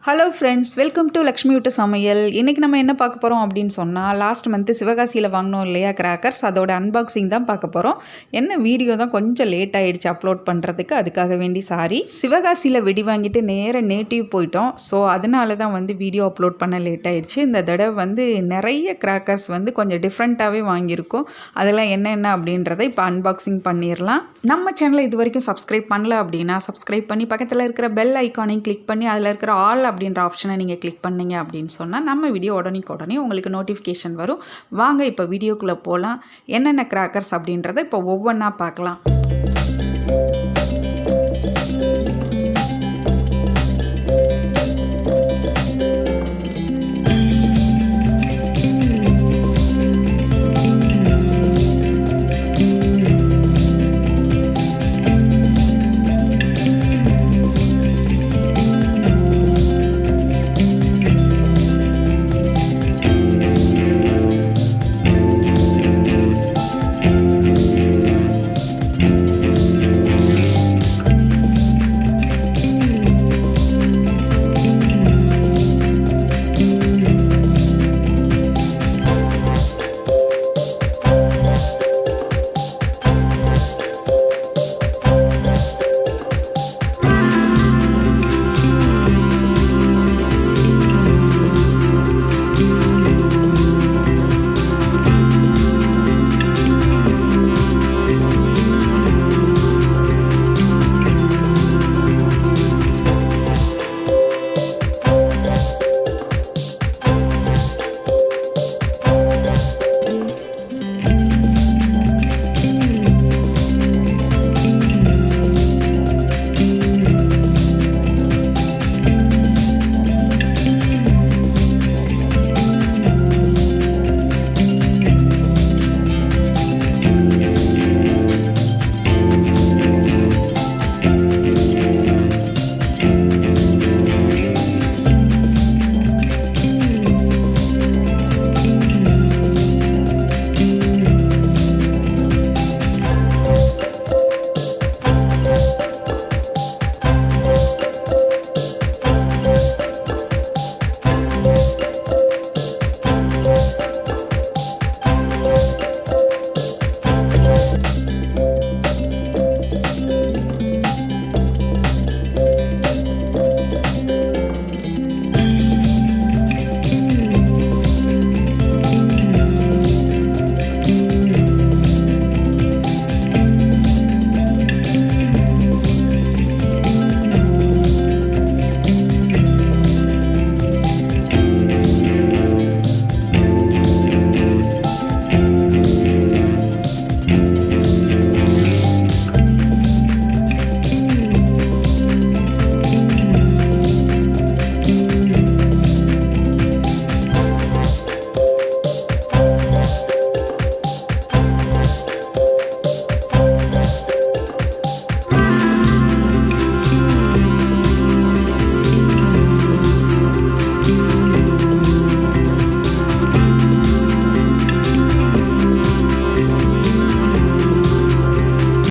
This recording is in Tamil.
Hello friends, welcome to Lakshmi விட்டு சமையல். இன்றைக்கி நம்ம என்ன பார்க்க போகிறோம் அப்படின்னு சொன்னால், லாஸ்ட் மந்த்து சிவகாசியில் வாங்கினோம் இல்லையா கிராக்கர்ஸ், அதோட அன்பாக்சிங் தான் பார்க்க போகிறோம். என்ன வீடியோ தான் கொஞ்சம் லேட் ஆகிடுச்சு அப்லோட் பண்ணுறதுக்கு, அதுக்காக வேண்டி சாரி. சிவகாசியில் வெடி வாங்கிட்டு நேராக நேட்டிவ் போயிட்டோம். ஸோ அதனால தான் வீடியோ அப்லோட் பண்ண லேட் ஆகிடுச்சு. இந்த தடவை நிறைய கிராக்கர்ஸ் கொஞ்சம் டிஃப்ரெண்ட்டாகவே வாங்கியிருக்கோம். அதெல்லாம் என்னென்ன அப்படின்றத இப்போ அன்பாக்சிங் பண்ணிடலாம். நம்ம சேனலை இது வரைக்கும் சப்ஸ்கிரைப் பண்ணல அப்படின்னா சப்ஸ்கிரைப் பண்ணி பக்கத்தில் இருக்கிற பெல் ஐக்கானையும் கிளிக் பண்ணி அதில் இருக்கிற ஆல் அப்படின்ற ஆப்ஷனை நீங்கள் கிளிக் பண்ணீங்க அப்படின்னு சொன்னால் நம்ம வீடியோ உடனே உங்களுக்கு நோட்டிஃபிகேஷன் வரும். வாங்க இப்போ வீடியோக்குள்ளே போகலாம். என்னென்ன கிராக்கர்ஸ் அப்படின்றத இப்போ ஒவ்வொன்றா பார்க்கலாம்.